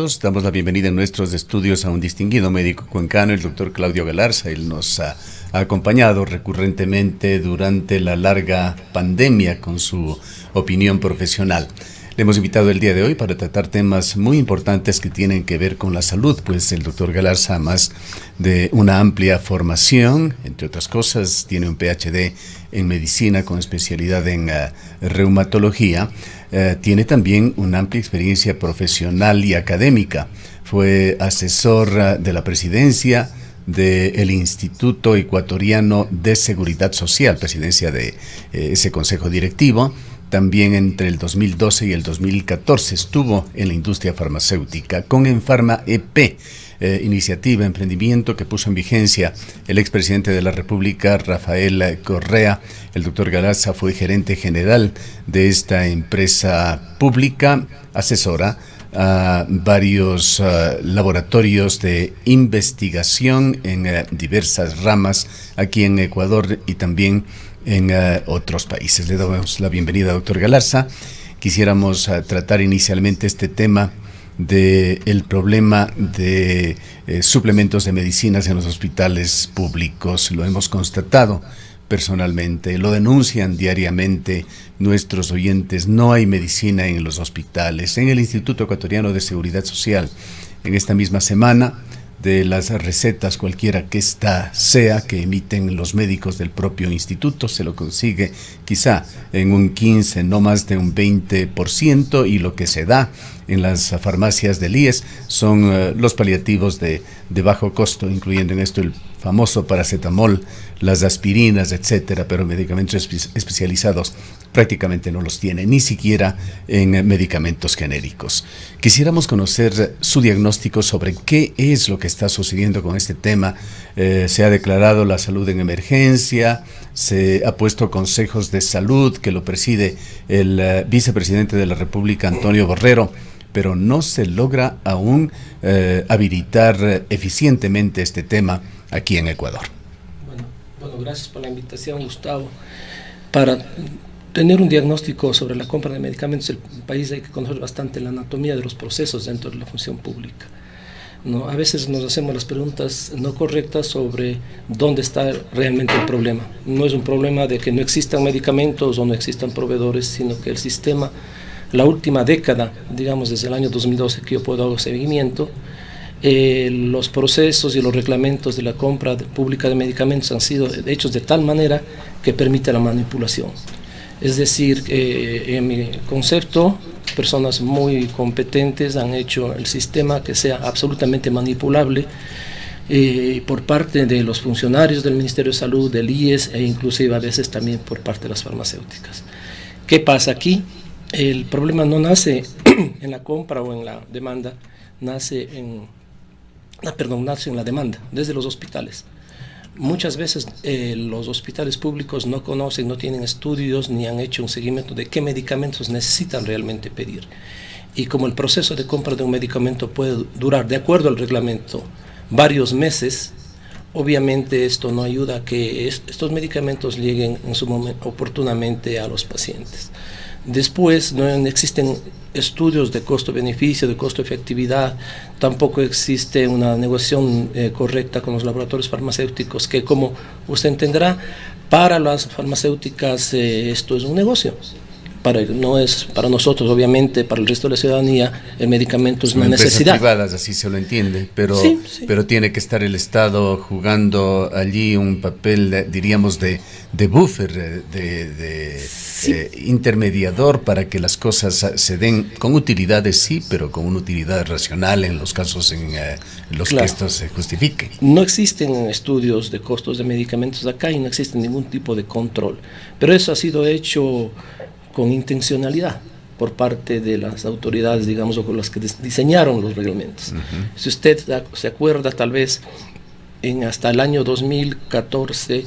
todos. Damos la bienvenida en nuestros estudios a un distinguido médico cuencano, el doctor Claudio Galarza. Él nos ha acompañado recurrentemente durante la larga pandemia con su opinión profesional. Le hemos invitado el día de hoy para tratar temas muy importantes que tienen que ver con la salud, pues el doctor Galarza, además de una amplia formación, entre otras cosas, tiene un PhD en medicina con especialidad en reumatología, tiene también una amplia experiencia profesional y académica. Fue asesor de la presidencia del Instituto Ecuatoriano de Seguridad Social, presidencia de ese consejo directivo. También entre el 2012 y el 2014 estuvo en la industria farmacéutica con Enfarma EP, iniciativa, emprendimiento que puso en vigencia el expresidente de la República, Rafael Correa. El doctor Galarza fue gerente general de esta empresa pública, asesora a varios laboratorios de investigación en diversas ramas aquí en Ecuador y también en otros países. Le damos la bienvenida, doctor Galarza. Quisiéramos tratar inicialmente este tema del problema de suplementos de medicinas en los hospitales públicos. Lo hemos constatado personalmente, lo denuncian diariamente nuestros oyentes. No hay medicina en los hospitales. En el Instituto Ecuatoriano de Seguridad Social, en esta misma semana, de las recetas, cualquiera que ésta sea, que emiten los médicos del propio instituto, se lo consigue quizá en un 15, no más de un 20%, y lo que se da en las farmacias del IES son los paliativos de bajo costo, incluyendo en esto el famoso paracetamol, las aspirinas, etcétera, pero medicamentos especializados prácticamente no los tiene, ni siquiera en medicamentos genéricos. Quisiéramos conocer su diagnóstico sobre qué es lo que está sucediendo con este tema. Se ha declarado la salud en emergencia, se ha puesto consejos de salud que lo preside el vicepresidente de la República, Antonio Borrero, pero no se logra aún habilitar eficientemente este tema aquí en Ecuador. Bueno, gracias por la invitación, Gustavo. Para tener un diagnóstico sobre la compra de medicamentos en el país hay que conocer bastante la anatomía de los procesos dentro de la función pública, ¿no? A veces nos hacemos las preguntas no correctas sobre dónde está realmente el problema. No es un problema de que no existan medicamentos o no existan proveedores, sino que el sistema, la última década, digamos desde el año 2012 que yo puedo hacer seguimiento, los procesos y los reglamentos de la compra pública de medicamentos han sido hechos de tal manera que permite la manipulación. Es decir, en mi concepto, personas muy competentes han hecho el sistema que sea absolutamente manipulable por parte de los funcionarios del Ministerio de Salud, del IES e inclusive a veces también por parte de las farmacéuticas. ¿Qué pasa aquí? El problema no nace en la compra o en la demanda, nace en la demanda, desde los hospitales. Muchas veces los hospitales públicos no conocen, no tienen estudios ni han hecho un seguimiento de qué medicamentos necesitan realmente pedir. Y como el proceso de compra de un medicamento puede durar, de acuerdo al reglamento, varios meses, obviamente esto no ayuda a que estos medicamentos lleguen en su momento oportunamente a los pacientes. Después no existen estudios de costo-beneficio, de costo-efectividad, tampoco existe una negociación correcta con los laboratorios farmacéuticos, que como usted entenderá, para las farmacéuticas esto es un negocio. No es para nosotros, obviamente, para el resto de la ciudadanía, el medicamento es una necesidad. Privadas, así se lo entiende, pero, sí. Pero tiene que estar el Estado jugando allí un papel, diríamos, de buffer, sí, intermediador para que las cosas se den con utilidades, sí, pero con una utilidad racional en los casos en los que esto se justifique. No existen estudios de costos de medicamentos acá y no existe ningún tipo de control, pero eso ha sido hecho con intencionalidad por parte de las autoridades, digamos, o con las que diseñaron los reglamentos. Si usted se acuerda, tal vez hasta el año 2014,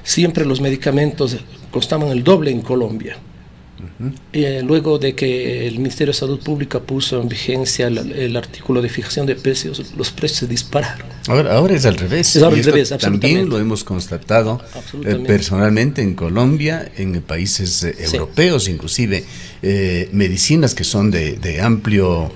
siempre los medicamentos costaban el doble en Colombia. Luego de que el Ministerio de Salud Pública puso en vigencia el artículo de fijación de precios, los precios se dispararon. Ahora es al revés. Es al revés, también lo hemos constatado personalmente en Colombia, en países europeos, inclusive medicinas que son de amplio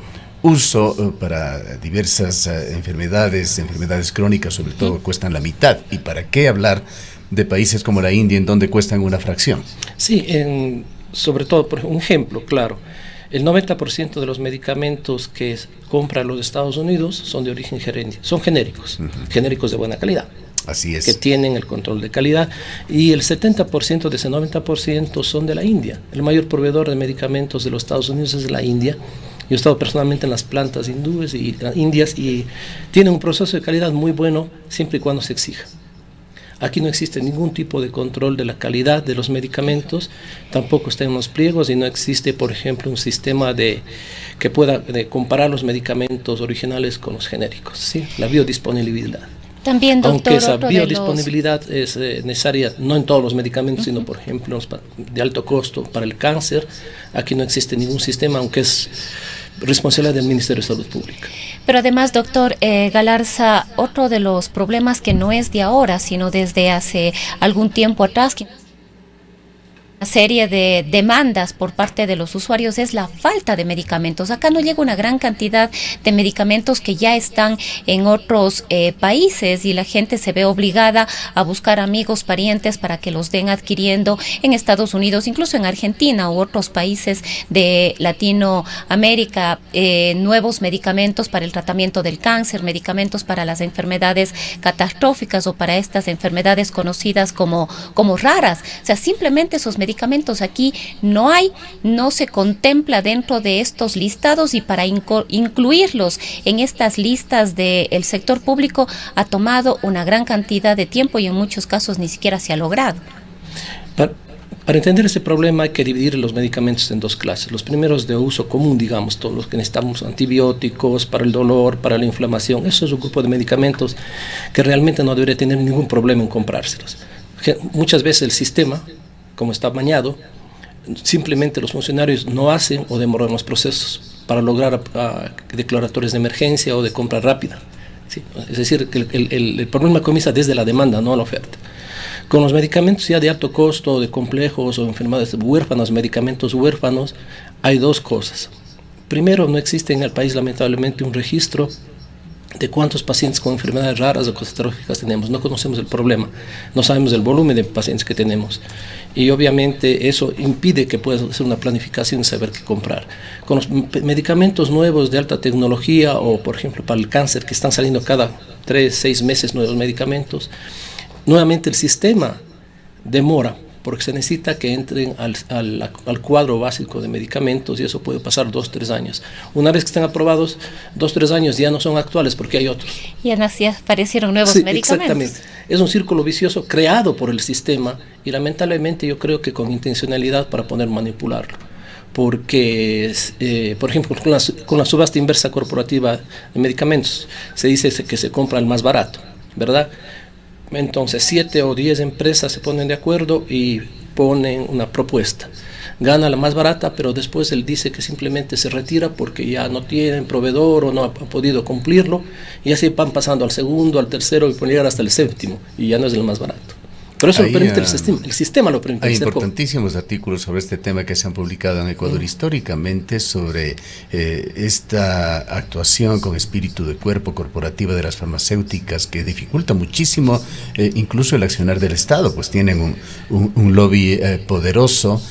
uso para diversas enfermedades crónicas sobre todo, cuestan la mitad. ¿Y para qué hablar de países como la India en donde cuestan una fracción? Sí, sobre todo, por un ejemplo, claro, el 90% de los medicamentos que compran los Estados Unidos son de origen son genéricos, genéricos de buena calidad. Así es. Que tienen el control de calidad, y el 70% de ese 90% son de la India. El mayor proveedor de medicamentos de los Estados Unidos es la India. Yo he estado personalmente en las plantas hindúes y indias, y tienen un proceso de calidad muy bueno siempre y cuando se exija. Aquí no existe ningún tipo de control de la calidad de los medicamentos, tampoco está en los pliegos, y no existe, por ejemplo, un sistema que pueda comparar los medicamentos originales con los genéricos, ¿sí? La biodisponibilidad. También, doctor, aunque esa biodisponibilidad es necesaria, no en todos los medicamentos, sino por ejemplo de alto costo para el cáncer, aquí no existe ningún sistema, aunque es responsabilidad del Ministerio de Salud Pública. Pero además, doctor Galarza, otro de los problemas que no es de ahora, sino desde hace algún tiempo atrás, serie de demandas por parte de los usuarios, es la falta de medicamentos. Acá no llega una gran cantidad de medicamentos que ya están en otros países, y la gente se ve obligada a buscar amigos, parientes para que los den adquiriendo en Estados Unidos, incluso en Argentina u otros países de Latinoamérica, nuevos medicamentos para el tratamiento del cáncer, medicamentos para las enfermedades catastróficas o para estas enfermedades conocidas como raras. O sea, simplemente esos medicamentos aquí no hay, no se contempla dentro de estos listados, y para incluirlos en estas listas del sector público ha tomado una gran cantidad de tiempo, y en muchos casos ni siquiera se ha logrado. Para entender ese problema hay que dividir los medicamentos en dos clases. Los primeros de uso común, digamos, todos los que necesitamos, antibióticos para el dolor, para la inflamación. Eso es un grupo de medicamentos que realmente no debería tener ningún problema en comprárselos. Muchas veces el sistema, como está amañado, simplemente los funcionarios no hacen o demoran los procesos para lograr declaratorios de emergencia o de compra rápida, ¿sí? Es decir, que el problema comienza desde la demanda, no la oferta. Con los medicamentos ya de alto costo, de complejos o enfermedades huérfanas, medicamentos huérfanos, hay dos cosas. Primero, no existe en el país lamentablemente un registro de cuántos pacientes con enfermedades raras o catastróficas tenemos. No conocemos el problema, no sabemos el volumen de pacientes que tenemos, y obviamente eso impide que puedas hacer una planificación y saber qué comprar. Con los medicamentos nuevos de alta tecnología, o por ejemplo para el cáncer, que están saliendo cada 3-6 meses nuevos medicamentos, nuevamente el sistema demora, porque se necesita que entren al cuadro básico de medicamentos, y eso puede pasar 2-3 años. Una vez que estén aprobados, 2-3 años ya no son actuales porque hay otros. Y así aparecieron nuevos medicamentos. Exactamente. Es un círculo vicioso creado por el sistema, y lamentablemente yo creo que con intencionalidad para poder manipularlo. Porque, por ejemplo, con la subasta inversa corporativa de medicamentos, se dice que se compra el más barato, ¿verdad? Entonces 7 o 10 empresas se ponen de acuerdo y ponen una propuesta. Gana la más barata, pero después él dice que simplemente se retira porque ya no tienen proveedor o no ha podido cumplirlo, y así van pasando al segundo, al tercero, y pueden llegar hasta el séptimo, y ya no es el más barato. Pero eso lo permite el sistema lo permite. Hay importantísimos artículos sobre este tema que se han publicado en Ecuador históricamente, sobre esta actuación con espíritu de cuerpo corporativa de las farmacéuticas, que dificulta muchísimo incluso el accionar del Estado, pues tienen un lobby poderoso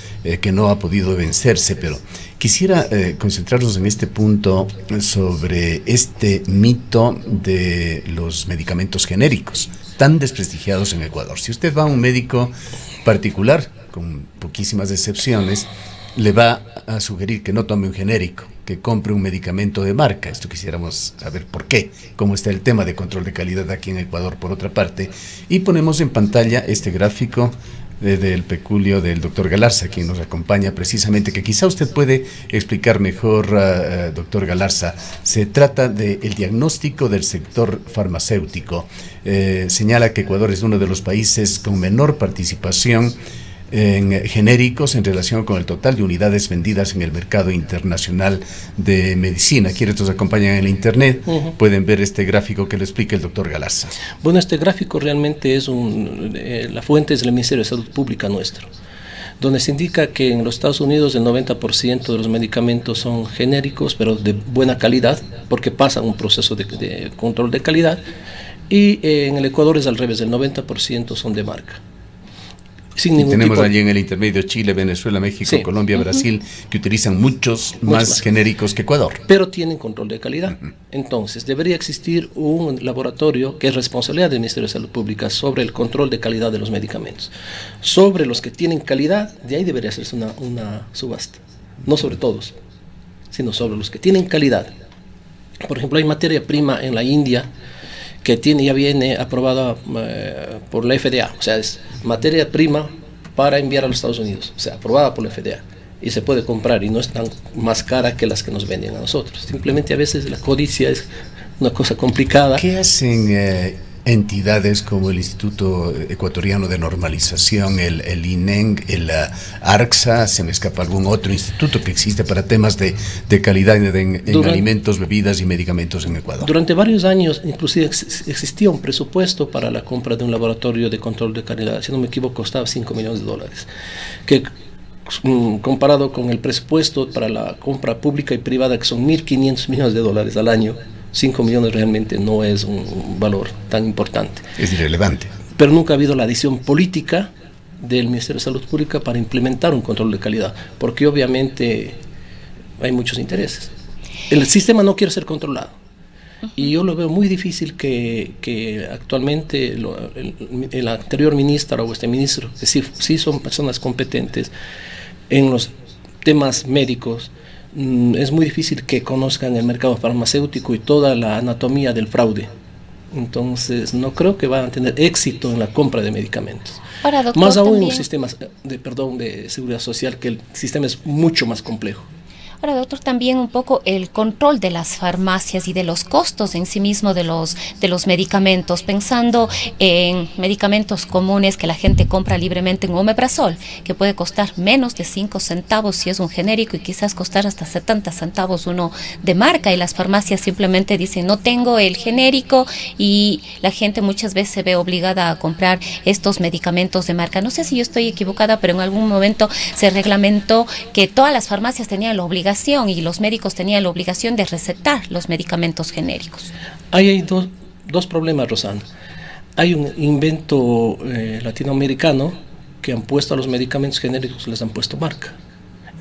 que no ha podido vencerse. Pero quisiera concentrarnos en este punto sobre este mito de los medicamentos genéricos, tan desprestigiados en Ecuador. Si usted va a un médico particular, con poquísimas excepciones, le va a sugerir que no tome un genérico, que compre un medicamento de marca. Esto quisiéramos saber por qué, cómo está el tema de control de calidad aquí en Ecuador, por otra parte. Y ponemos en pantalla este gráfico del peculio del doctor Galarza, quien nos acompaña precisamente, que quizá usted puede explicar mejor, doctor Galarza. Se trata del diagnóstico del sector farmacéutico. Señala que Ecuador es uno de los países con menor participación en genéricos en relación con el total de unidades vendidas en el mercado internacional de medicina. Quienes nos acompañan en la internet pueden ver este gráfico que le explica el doctor Galarza. Bueno, este gráfico realmente es la fuente es el Ministerio de Salud Pública nuestro. donde se indica que en los Estados Unidos el 90% de los medicamentos son genéricos, pero de buena calidad, porque pasan un proceso de control de calidad, y en el Ecuador es al revés, el 90% son de marca. Sin ningún tenemos allí en el intermedio Chile, Venezuela, México, sí, Colombia, Brasil, que utilizan muchos más genéricos que Ecuador. Pero tienen control de calidad. Entonces, debería existir un laboratorio que es responsabilidad del Ministerio de Salud Pública sobre el control de calidad de los medicamentos. Sobre los que tienen calidad, de ahí debería hacerse una subasta. No sobre todos, sino sobre los que tienen calidad. Por ejemplo, hay materia prima en la India que ya viene aprobada por la FDA, o sea, es materia prima para enviar a los Estados Unidos, o sea, aprobada por la FDA, y se puede comprar y no es tan más cara que las que nos venden a nosotros. Simplemente a veces la codicia es una cosa complicada. ¿Qué hacen entidades como el Instituto Ecuatoriano de Normalización, el INEN, el ARCSA, se me escapa algún otro instituto que existe para temas de calidad en alimentos, bebidas y medicamentos en Ecuador? Durante varios años, inclusive existía un presupuesto para la compra de un laboratorio de control de calidad, si no me equivoco, costaba $5 millones, que comparado con el presupuesto para la compra pública y privada, que son $1.500 millones al año, 5 millones realmente no es un valor tan importante. Es irrelevante. Pero nunca ha habido la decisión política del Ministerio de Salud Pública para implementar un control de calidad, porque obviamente hay muchos intereses. El sistema no quiere ser controlado. Y yo lo veo muy difícil que actualmente el anterior ministro o este ministro, que sí son personas competentes en los temas médicos, es muy difícil que conozcan el mercado farmacéutico y toda la anatomía del fraude. Entonces no creo que van a tener éxito en la compra de medicamentos. Ahora, doctor, más aún en los sistemas de seguridad social, que el sistema es mucho más complejo. Ahora, doctor, también un poco el control de las farmacias y de los costos en sí mismo de los medicamentos, pensando en medicamentos comunes que la gente compra libremente, en omeprazol, que puede costar menos de 5 centavos si es un genérico y quizás costar hasta 70 centavos uno de marca, y las farmacias simplemente dicen no tengo el genérico, y la gente muchas veces se ve obligada a comprar estos medicamentos de marca. No sé si yo estoy equivocada, pero en algún momento se reglamentó que todas las farmacias tenían la obligación y los médicos tenían la obligación de recetar los medicamentos genéricos. Ahí hay dos problemas, Rosana. Hay un invento latinoamericano que han puesto a los medicamentos genéricos, les han puesto marca.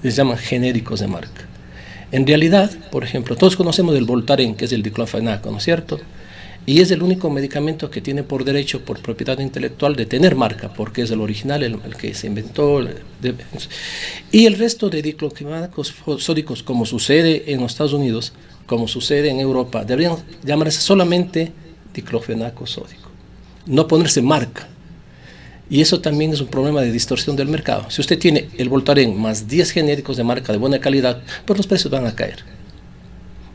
Les llaman genéricos de marca. En realidad, por ejemplo, todos conocemos el Voltaren, que es el diclofenaco, ¿no es cierto? Y es el único medicamento que tiene por derecho, por propiedad intelectual, de tener marca, porque es el original, el que se inventó. Y el resto de diclofenacos sódicos, como sucede en los Estados Unidos, como sucede en Europa, deberían llamarse solamente diclofenaco sódico, no ponerse marca. Y eso también es un problema de distorsión del mercado. Si usted tiene el Voltaren más 10 genéricos de marca de buena calidad, pues los precios van a caer.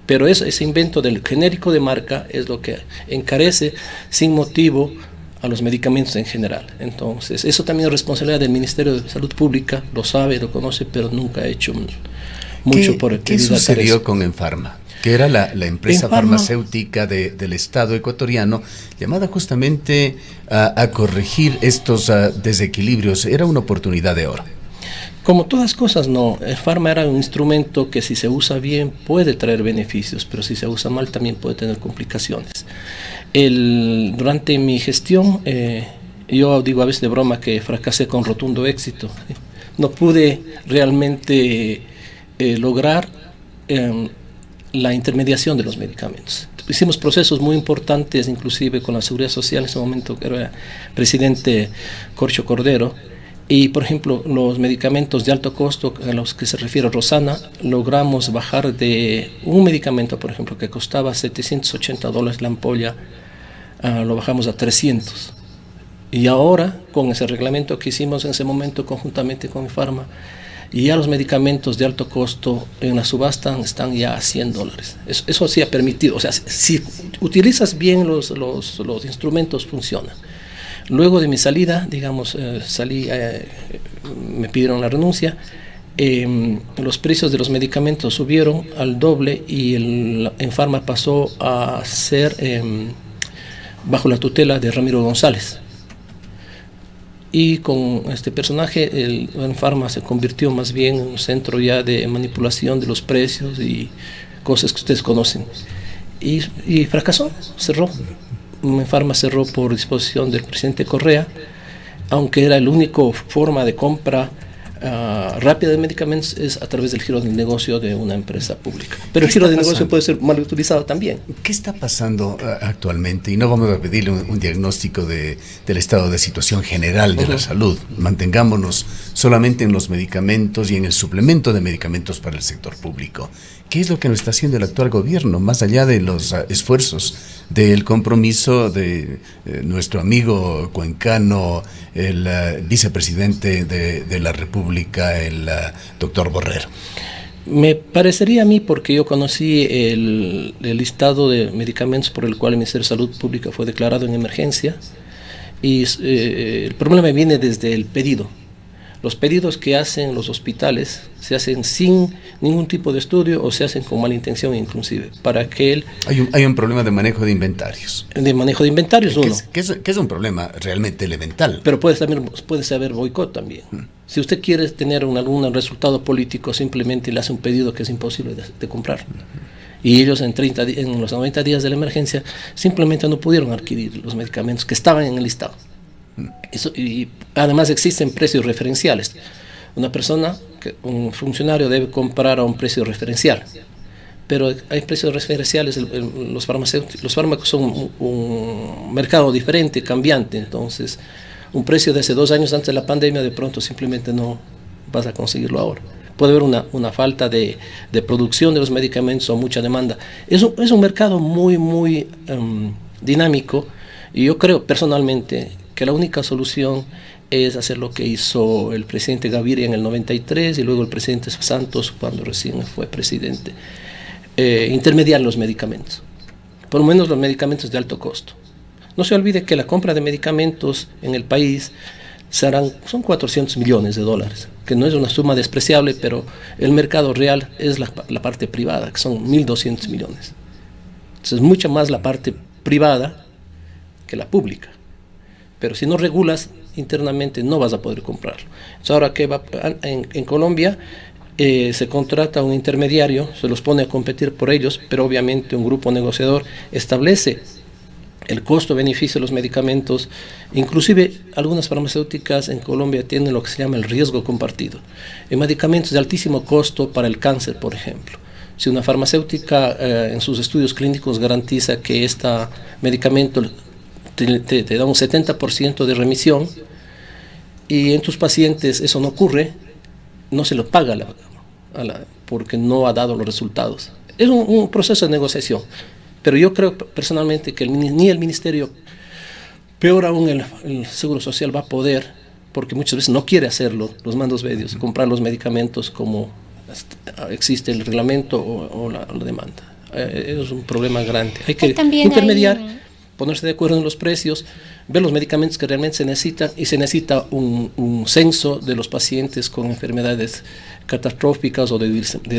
Pero ese invento del genérico de marca es lo que encarece sin motivo a los medicamentos en general. Entonces, eso también es responsabilidad del Ministerio de Salud Pública, lo sabe, lo conoce, pero nunca ha hecho mucho por ¿Qué sucedió con Enfarma? Que era la empresa farmacéutica del Estado ecuatoriano, llamada justamente a corregir estos desequilibrios. Era una oportunidad de oro. Como todas cosas, no. El Enfarma era un instrumento que si se usa bien puede traer beneficios, pero si se usa mal también puede tener complicaciones. Durante mi gestión, yo digo a veces de broma que fracasé con rotundo éxito. No pude realmente lograr la intermediación de los medicamentos. Hicimos procesos muy importantes, inclusive con la Seguridad Social, en ese momento era presidente Corcho Cordero. Y, por ejemplo, los medicamentos de alto costo a los que se refiere Rosana, logramos bajar de un medicamento, por ejemplo, que costaba $780 la ampolla, lo bajamos a 300. Y ahora, con ese reglamento que hicimos en ese momento conjuntamente con Enfarma, y ya los medicamentos de alto costo en la subasta están ya a $100. Eso sí ha permitido, o sea, si utilizas bien los instrumentos, funciona. Luego de mi salida, digamos, me pidieron la renuncia, los precios de los medicamentos subieron al doble y Enfarma pasó a ser bajo la tutela de Ramiro González. y con este personaje el Pharma se convirtió más bien en un centro ya de manipulación de los precios y cosas que ustedes conocen. Y fracasó, cerró. Pharma cerró por disposición del presidente Correa, aunque era la única forma de compra rápida de medicamentos es a través del giro de negocio de una empresa pública. Pero el giro de negocio puede ser mal utilizado también. ¿Qué está pasando actualmente? Y no vamos a pedirle un diagnóstico del estado de situación general de la salud. Mantengámonos solamente en los medicamentos y en el suplemento de medicamentos para el sector público. ¿Qué es lo que no está haciendo el actual gobierno, más allá de los esfuerzos del compromiso de nuestro amigo cuencano, el vicepresidente de la República, el doctor Borrero? Me parecería a mí, porque yo conocí el listado de medicamentos por el cual el Ministerio de Salud Pública fue declarado en emergencia, y el problema viene desde el pedido. Los pedidos que hacen los hospitales se hacen sin ningún tipo de estudio o se hacen con mala intención inclusive. Para que hay un problema de manejo de inventarios. De manejo de inventarios, que es un problema realmente elemental. Pero puede haber boicot también. Si usted quiere tener algún resultado político, simplemente le hace un pedido que es imposible de comprar. Y ellos en los 90 días de la emergencia simplemente no pudieron adquirir los medicamentos que estaban en el listado. Y además existen precios referenciales. Un funcionario debe comprar a un precio referencial, pero hay precios referenciales. Los fármacos son un mercado diferente, cambiante. Entonces, un precio de hace 2 años antes de la pandemia, de pronto simplemente no vas a conseguirlo ahora. Puede haber una falta de producción de los medicamentos o mucha demanda. Es un mercado muy dinámico, y yo creo personalmente que la única solución es hacer lo que hizo el presidente Gaviria en el 93 y luego el presidente Santos cuando recién fue presidente, intermediar los medicamentos, por lo menos los medicamentos de alto costo. No se olvide que la compra de medicamentos en el país son $400 millones, que no es una suma despreciable, pero el mercado real es la parte privada, que son 1.200 millones. Entonces, mucha más la parte privada que la pública. Pero si no regulas internamente no vas a poder comprarlo. Entonces, ahora que en Colombia se contrata un intermediario, se los pone a competir por ellos, pero obviamente un grupo negociador establece el costo-beneficio de los medicamentos. Inclusive algunas farmacéuticas en Colombia tienen lo que se llama el riesgo compartido. En medicamentos de altísimo costo para el cáncer, por ejemplo. Si una farmacéutica en sus estudios clínicos garantiza que este medicamento te da un 70% de remisión y en tus pacientes eso no ocurre, no se lo paga porque no ha dado los resultados. Es un proceso de negociación, pero yo creo personalmente que ni el ministerio, peor aún el Seguro Social va a poder, porque muchas veces no quiere hacerlo, los mandos medios, comprar los medicamentos como existe el reglamento o la demanda. Es un problema grande. Hay que intermediar, ponerse de acuerdo en los precios, ver los medicamentos que realmente se necesitan, y se necesita un censo de los pacientes con enfermedades catastróficas o de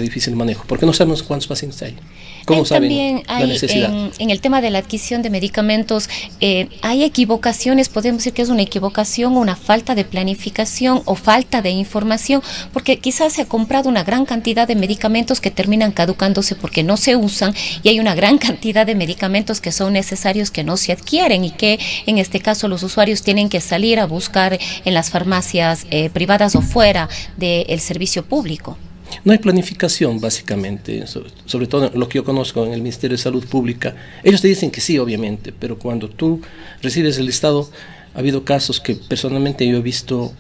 difícil manejo, porque no sabemos cuántos pacientes hay. ¿Cómo saben también la necesidad? En el tema de la adquisición de medicamentos, hay equivocaciones, podemos decir que es una equivocación, una falta de planificación o falta de información, porque quizás se ha comprado una gran cantidad de medicamentos que terminan caducándose porque no se usan, y hay una gran cantidad de medicamentos que son necesarios que no se adquieren y que en este caso los usuarios tienen que salir a buscar en las farmacias privadas o fuera del servicio público. No hay planificación, básicamente, sobre todo lo que yo conozco en el Ministerio de Salud Pública. Ellos te dicen que sí, obviamente, pero cuando tú recibes el listado, ha habido casos que personalmente yo he visto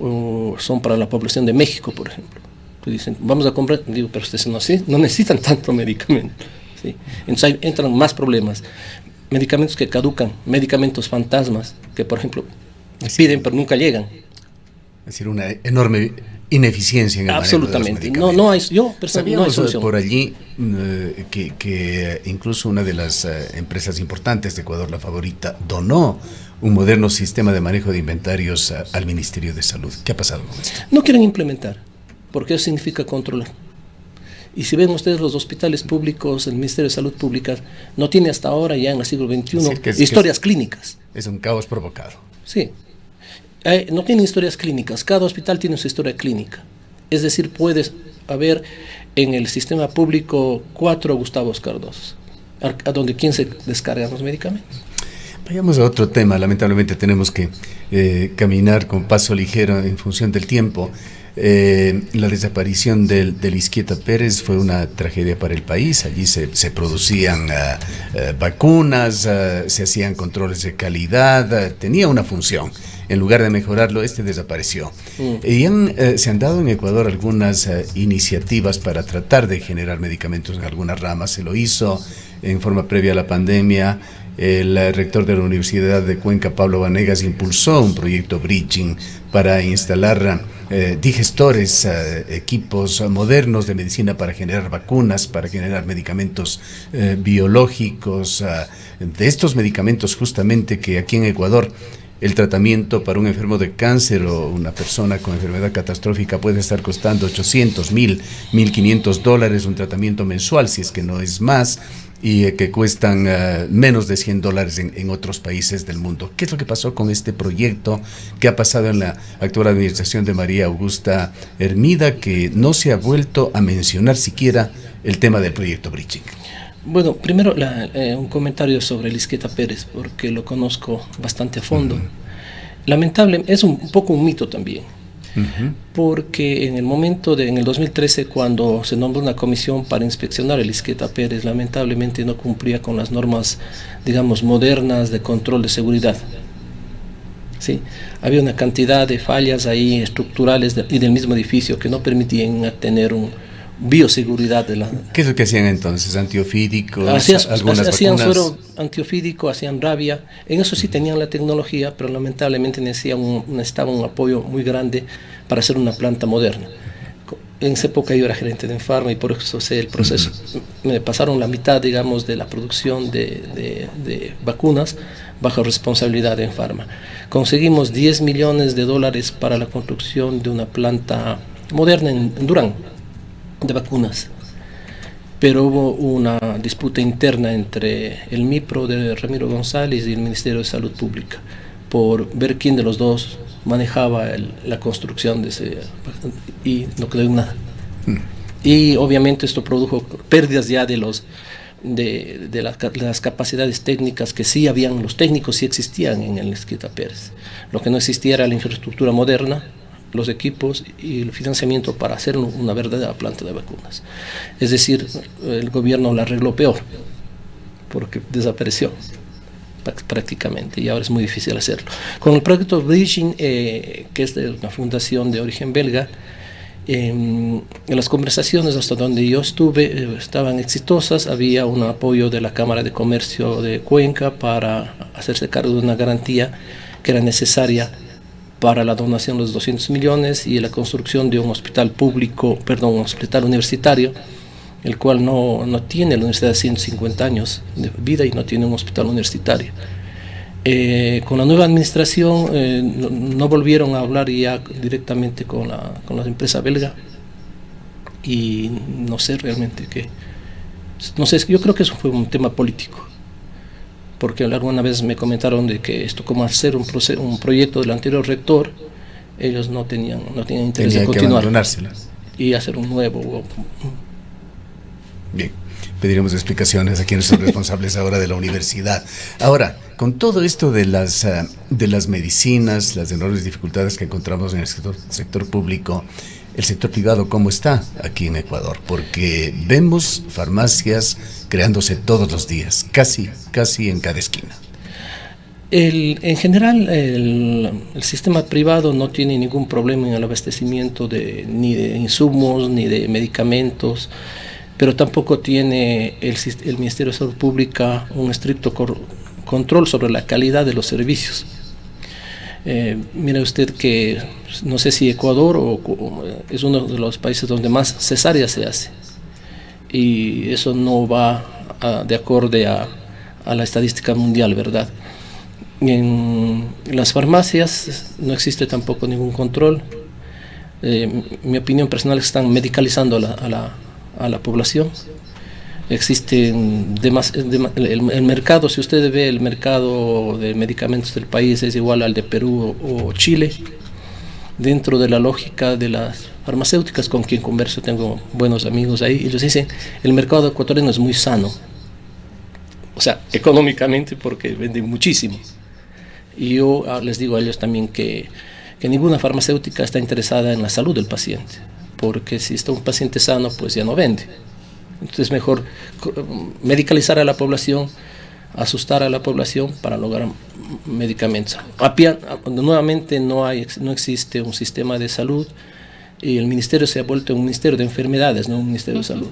son para la población de México, por ejemplo. Te dicen, vamos a comprar, digo, pero ustedes no necesitan tanto medicamento. ¿Sí? Entonces ahí entran más problemas. Medicamentos que caducan, medicamentos fantasmas, que por ejemplo piden pero nunca llegan. Es decir, una enorme ineficiencia en el absolutamente. Manejo de los Absolutamente. Sabíamos no hay solución. por allí que incluso una de las empresas importantes de Ecuador, La Favorita, donó un moderno sistema de manejo de inventarios al Ministerio de Salud. ¿Qué ha pasado con esto? No quieren implementar, porque eso significa controlar. Y si ven ustedes los hospitales públicos, el Ministerio de Salud Pública no tiene hasta ahora, ya en el siglo XXI, historias clínicas. Es un caos provocado. Sí. No tienen historias clínicas, cada hospital tiene su historia clínica. Es decir, puedes haber en el sistema público 4 Gustavos Cardosos, a donde quién se descargan los medicamentos. Vayamos a otro tema. Lamentablemente tenemos que caminar con paso ligero en función del tiempo. La desaparición del Izquieta Pérez fue una tragedia para el país. Allí se producían vacunas, se hacían controles de calidad, tenía una función. En lugar de mejorarlo, desapareció. Y se han dado en Ecuador algunas iniciativas para tratar de generar medicamentos en algunas ramas. Se lo hizo en forma previa a la pandemia. El rector de la Universidad de Cuenca, Pablo Vanegas, impulsó un proyecto Bridging para instalar digestores, equipos modernos de medicina para generar vacunas, para generar medicamentos biológicos, de estos medicamentos justamente que aquí en Ecuador el tratamiento para un enfermo de cáncer o una persona con enfermedad catastrófica puede estar costando $800, $1,500, un tratamiento mensual, si es que no es más, y que cuestan menos de $100 en otros países del mundo. ¿Qué es lo que pasó con este proyecto? ¿Qué ha pasado en la actual administración de María Augusta Hermida, que no se ha vuelto a mencionar siquiera el tema del proyecto Bridging? Bueno, primero un comentario sobre el Izquieta Pérez, porque lo conozco bastante a fondo. Lamentable, es un poco un mito también, porque en el 2013, cuando se nombró una comisión para inspeccionar el Izquieta Pérez, lamentablemente no cumplía con las normas, digamos, modernas de control de seguridad. ¿Sí? Había una cantidad de fallas ahí estructurales y del mismo edificio que no permitían tener un bioseguridad de la... ¿Qué es lo que hacían entonces? ¿Antiofídicos? Hacían suero antiofídico, hacían rabia. En eso sí tenían la tecnología, pero lamentablemente necesitaban un apoyo muy grande para hacer una planta moderna. En esa época yo era gerente de Infarma y por eso sé el proceso. Me pasaron la mitad, digamos, de la producción de vacunas bajo responsabilidad de Infarma. Conseguimos $10 millones para la construcción de una planta moderna en Durán, de vacunas, pero hubo una disputa interna entre el MIPRO de Ramiro González y el Ministerio de Salud Pública por ver quién de los dos manejaba la construcción de ese, y no quedó en nada. Y obviamente esto produjo pérdidas ya de las capacidades técnicas que sí habían, los técnicos sí existían en el Izquieta Pérez. Lo que no existía era la infraestructura moderna, los equipos y el financiamiento para hacer una verdadera planta de vacunas. Es decir, el gobierno la arregló peor, porque desapareció prácticamente, y ahora es muy difícil hacerlo. Con el proyecto Bridging, que es de una fundación de origen belga, en las conversaciones hasta donde yo estuve estaban exitosas. Había un apoyo de la Cámara de Comercio de Cuenca para hacerse cargo de una garantía que era necesaria para la donación de los 200 millones y la construcción de un hospital un hospital universitario, el cual no tiene la universidad de 150 años de vida y no tiene un hospital universitario. Con la nueva administración no volvieron a hablar ya directamente con la empresa belga, y no sé realmente qué. No sé, yo creo que eso fue un tema político, porque alguna vez me comentaron de que esto, como hacer un proyecto del anterior rector, ellos no tenían interés de continuar y hacer un nuevo. Bien, pediremos explicaciones a quienes son responsables ahora de la universidad. Ahora, con todo esto de las medicinas, las enormes dificultades que encontramos en el sector público, el sector privado, ¿cómo está aquí en Ecuador? Porque vemos farmacias creándose todos los días, casi en cada esquina. En general, el sistema privado no tiene ningún problema en el abastecimiento ni de insumos, ni de medicamentos, pero tampoco tiene el Ministerio de Salud Pública un estricto control sobre la calidad de los servicios. Mire usted que no sé si Ecuador es uno de los países donde más cesárea se hace, y eso no va de acorde a la estadística mundial, ¿verdad? En las farmacias no existe tampoco ningún control. Mi opinión personal es que están medicalizando a la población. Existen el mercado, si usted ve el mercado de medicamentos del país es igual al de Perú o Chile, dentro de la lógica de las farmacéuticas con quien converso, tengo buenos amigos ahí, ellos dicen, el mercado ecuatoriano es muy sano, o sea, económicamente porque venden muchísimo. Y yo les digo a ellos también que ninguna farmacéutica está interesada en la salud del paciente, porque si está un paciente sano, pues ya no vende. Entonces mejor medicalizar a la población, asustar a la población para lograr medicamentos. Nuevamente no existe un sistema de salud y el ministerio se ha vuelto un ministerio de enfermedades, no un ministerio de salud.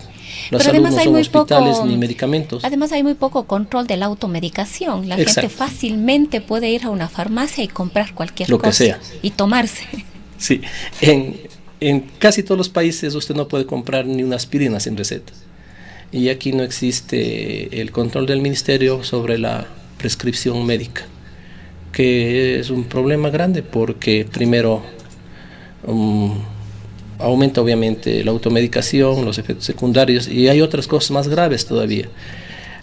La salud no son hospitales ni medicamentos. Además hay muy poco control de la automedicación. La gente fácilmente puede ir a una farmacia y comprar cualquier cosa. Lo que sea. Y tomarse. Sí, en casi todos los países usted no puede comprar ni una aspirina sin receta. Y aquí no existe el control del ministerio sobre la prescripción médica, que es un problema grande porque primero aumenta obviamente la automedicación, los efectos secundarios, y hay otras cosas más graves todavía.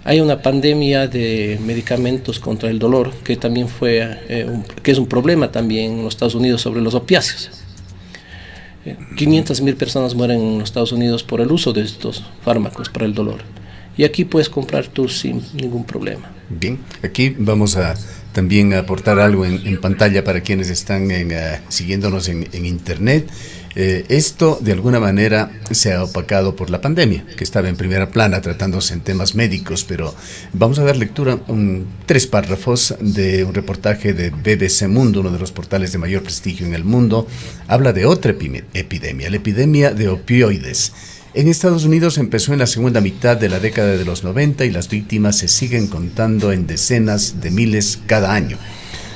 Hay una pandemia de medicamentos contra el dolor que también que es un problema también en los Estados Unidos sobre los opiáceos. 500,000 personas mueren en los Estados Unidos por el uso de estos fármacos para el dolor. Y aquí puedes comprar tú sin ningún problema. Bien, aquí vamos a también aportar algo en pantalla para quienes están siguiéndonos en internet. Esto de alguna manera se ha opacado por la pandemia, que estaba en primera plana tratándose en temas médicos, pero vamos a dar lectura a 3 párrafos de un reportaje de BBC Mundo, uno de los portales de mayor prestigio en el mundo. Habla de otra epidemia, la epidemia de opioides. En Estados Unidos empezó en la segunda mitad de la década de los 90 y las víctimas se siguen contando en decenas de miles cada año.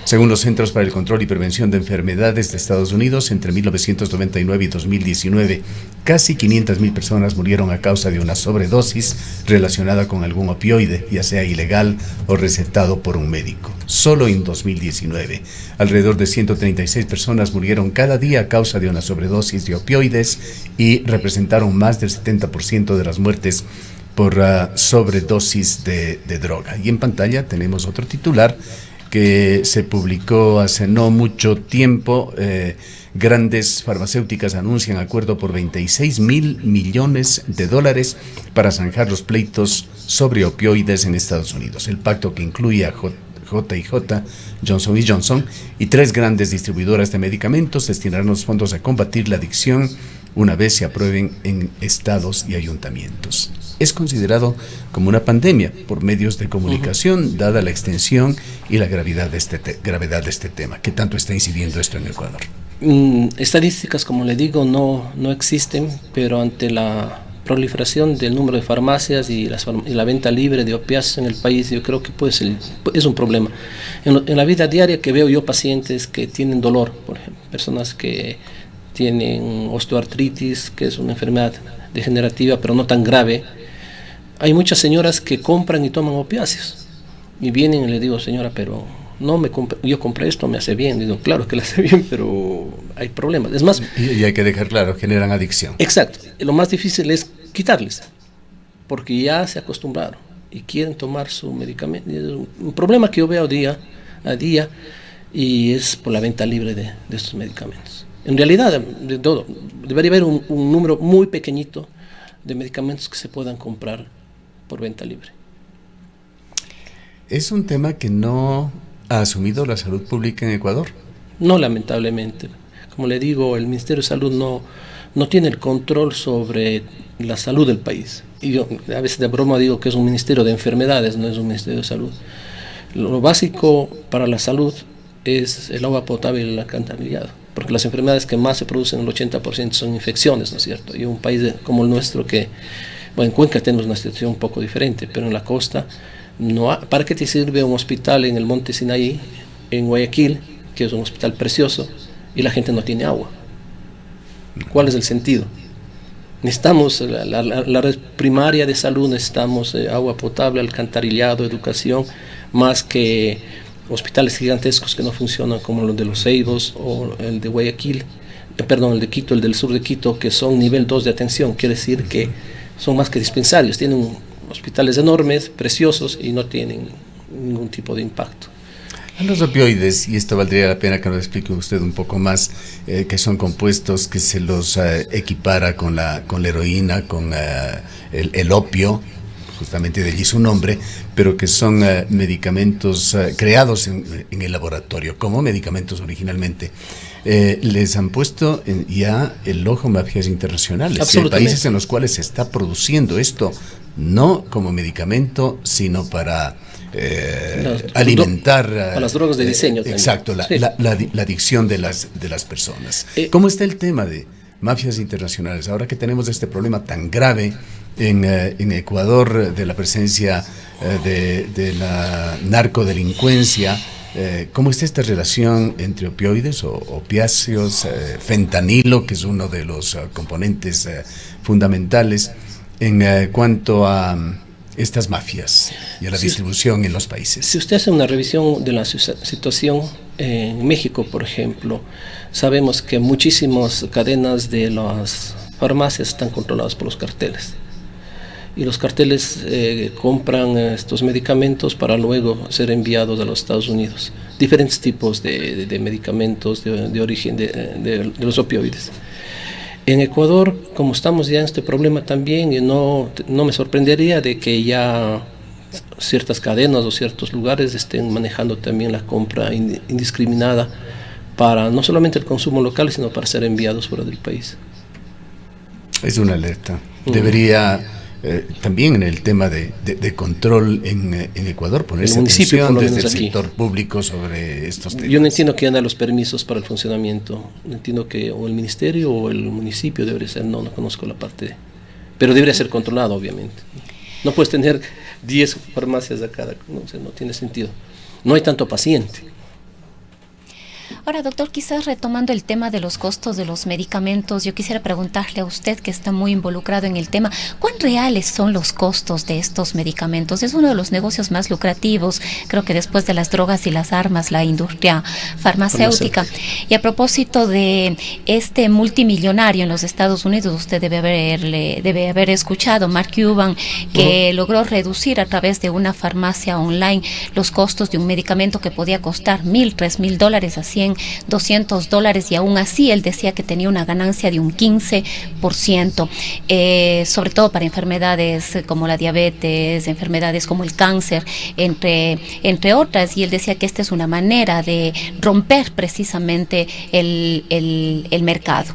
Según los Centros para el Control y Prevención de Enfermedades de Estados Unidos, entre 1999 y 2019, casi 500,000 personas murieron a causa de una sobredosis relacionada con algún opioide, ya sea ilegal o recetado por un médico. Solo en 2019, alrededor de 136 personas murieron cada día a causa de una sobredosis de opioides y representaron más del 70% de las muertes por sobredosis de droga. Y en pantalla tenemos otro titular que se publicó hace no mucho tiempo. Grandes farmacéuticas anuncian acuerdo por $26,000 millones para zanjar los pleitos sobre opioides en Estados Unidos. El pacto, que incluye a J&J, Johnson & Johnson y 3 grandes distribuidoras de medicamentos, destinarán los fondos a combatir la adicción una vez se aprueben en estados y ayuntamientos. Es considerado como una pandemia por medios de comunicación, dada la extensión y la gravedad de este tema. ¿Qué tanto está incidiendo esto en Ecuador? Estadísticas, como le digo, no existen, pero ante la proliferación del número de farmacias y la venta libre de opiáceos en el país, yo creo que es un problema. En la vida diaria que veo yo pacientes que tienen dolor, por ejemplo, personas que tienen osteoartritis, que es una enfermedad degenerativa pero no tan grave. Hay muchas señoras que compran y toman opiáceos y vienen y le digo, señora, pero yo compré esto, me hace bien. Digo, claro que le hace bien, pero hay problemas. Es más, y hay que dejar claro, generan adicción. Exacto. Lo más difícil es quitarles, porque ya se acostumbraron y quieren tomar su medicamento. Es un problema que yo veo día a día y es por la venta libre de estos medicamentos. En realidad, debería haber un número muy pequeñito de medicamentos que se puedan comprar por venta libre. ¿Es un tema que no ha asumido la salud pública en Ecuador? No, lamentablemente. Como le digo, el Ministerio de Salud no tiene el control sobre la salud del país. Y yo a veces de broma digo que es un ministerio de enfermedades, no es un ministerio de salud. Lo básico para la salud es el agua potable y el alcantarillado, porque las enfermedades que más se producen, el 80% son infecciones, ¿no es cierto? Y un país como el nuestro que, bueno, en Cuenca tenemos una situación un poco diferente, pero en la costa, ¿para qué te sirve un hospital en el Monte Sinaí, en Guayaquil, que es un hospital precioso, y la gente no tiene agua? ¿Cuál es el sentido? Necesitamos la red primaria de salud, necesitamos agua potable, alcantarillado, educación, más que hospitales gigantescos que no funcionan como los de Los Ceibos o el de Guayaquil, el de Quito, el del sur de Quito, que son nivel 2 de atención. Quiere decir que son más que dispensarios, tienen hospitales enormes, preciosos, y no tienen ningún tipo de impacto. A los opioides, y esto valdría la pena que nos explique usted un poco más, que son compuestos que se los equipara con la heroína, con el opio, justamente de allí su nombre, pero que son medicamentos creados en el laboratorio, como medicamentos originalmente. Les han puesto ya el ojo mafias internacionales. Hay países en los cuales se está produciendo esto, no como medicamento, sino para alimentar a las drogas de diseño. Exacto, la adicción de las personas. ¿Cómo está el tema de mafias internacionales? Ahora que tenemos este problema tan grave en Ecuador de la presencia de la narcodelincuencia, ¿cómo está esta relación entre opioides o opiáceos, fentanilo, que es uno de los componentes fundamentales en cuanto a estas mafias y a la distribución en los países? Si usted hace una revisión de la situación en México, por ejemplo, sabemos que muchísimas cadenas de las farmacias están controladas por los carteles. Y los carteles compran estos medicamentos para luego ser enviados a los Estados Unidos. Diferentes tipos de medicamentos de origen de los opioides. En Ecuador, como estamos ya en este problema también, no me sorprendería de que ya ciertas cadenas o ciertos lugares estén manejando también la compra indiscriminada para no solamente el consumo local, sino para ser enviados fuera del país. Es una alerta. Debería también en el tema de control en Ecuador ponerse atención desde el sector público sobre estos temas. Yo no entiendo quién da los permisos para el funcionamiento. No entiendo que o el ministerio o el municipio debería ser, no conozco la parte, pero debería ser controlado, obviamente. No puedes tener 10 farmacias a cada, no tiene sentido. No hay tanto paciente. Ahora, doctor, quizás retomando el tema de los costos de los medicamentos, yo quisiera preguntarle a usted, que está muy involucrado en el tema, ¿cuán reales son los costos de estos medicamentos? Es uno de los negocios más lucrativos, creo que después de las drogas y las armas, la industria farmacéutica. Y a propósito de este multimillonario en los Estados Unidos, usted debe haber escuchado, Mark Cuban, que logró reducir a través de una farmacia online los costos de un medicamento que podía costar $1,000, $3,000 a $100, $200, y aún así él decía que tenía una ganancia de un 15%, sobre todo para enfermedades como la diabetes, enfermedades como el cáncer, entre otras, y él decía que esta es una manera de romper precisamente el mercado.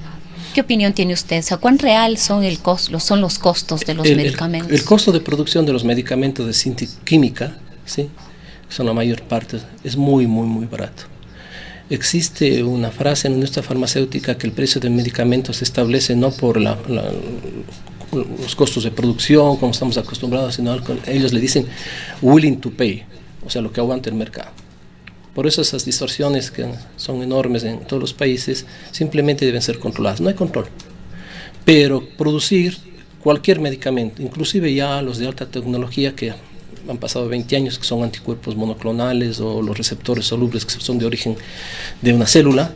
¿Qué opinión tiene usted? O sea, ¿cuán real son los costos de los medicamentos? El costo de producción de los medicamentos de síntesis química, ¿sí?, que son la mayor parte, es muy, muy, muy barato. Existe una frase en nuestra farmacéutica que el precio del medicamento se establece no por los costos de producción, como estamos acostumbrados, sino ellos le dicen willing to pay, o sea, lo que aguanta el mercado. Por eso esas distorsiones que son enormes en todos los países simplemente deben ser controladas. No hay control, pero producir cualquier medicamento, inclusive ya los de alta tecnología que han pasado 20 años, que son anticuerpos monoclonales o los receptores solubles que son de origen de una célula,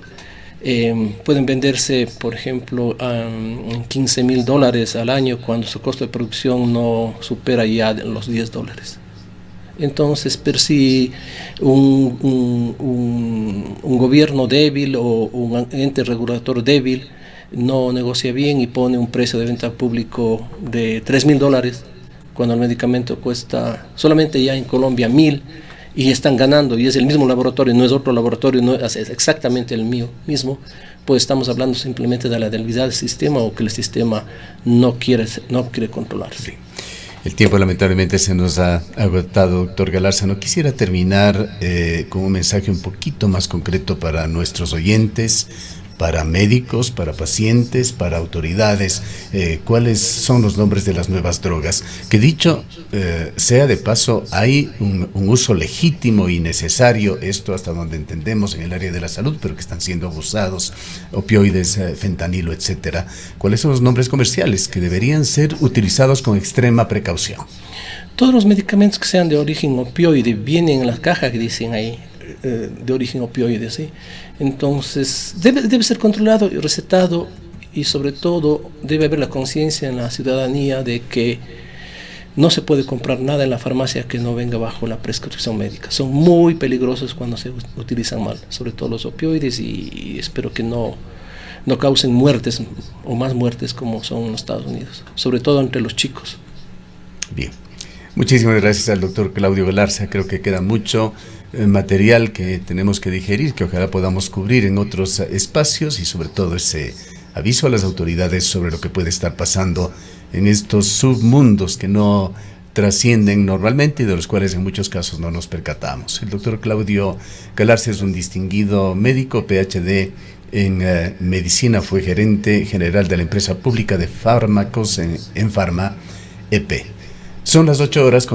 pueden venderse, por ejemplo, en $15,000 al año, cuando su costo de producción no supera ya los $10. Entonces, pero si un gobierno débil o un ente regulador débil no negocia bien y pone un precio de venta público de $3,000, cuando el medicamento cuesta solamente ya en Colombia 1,000, y están ganando, y es el mismo laboratorio, no es otro laboratorio, no es exactamente el mío mismo, pues estamos hablando simplemente de la debilidad del sistema, o que el sistema no quiere controlarse. Sí. El tiempo lamentablemente se nos ha agotado, doctor Galarza. No quisiera terminar con un mensaje un poquito más concreto para nuestros oyentes, para médicos, para pacientes, para autoridades. ¿Cuáles son los nombres de las nuevas drogas? Que dicho sea de paso, hay un uso legítimo y necesario, esto hasta donde entendemos, en el área de la salud, pero que están siendo abusados, opioides, fentanilo, etcétera. ¿Cuáles son los nombres comerciales que deberían ser utilizados con extrema precaución? Todos los medicamentos que sean de origen opioide vienen en las cajas que dicen ahí, de origen opioide, ¿sí? Entonces debe ser controlado y recetado, y sobre todo debe haber la conciencia en la ciudadanía de que no se puede comprar nada en la farmacia que no venga bajo la prescripción médica. Son muy peligrosos cuando se utilizan mal, sobre todo los opioides, y espero que no causen muertes o más muertes como son en los Estados Unidos, sobre todo entre los chicos. Bien, muchísimas gracias al doctor Claudio Galarza. Creo que queda mucho material que tenemos que digerir, que ojalá podamos cubrir en otros espacios, y sobre todo ese aviso a las autoridades sobre lo que puede estar pasando en estos submundos que no trascienden normalmente y de los cuales en muchos casos no nos percatamos. El doctor Claudio Galarza es un distinguido médico, PhD en medicina, fue gerente general de la empresa pública de fármacos en Pharma EP. Son las 8 horas.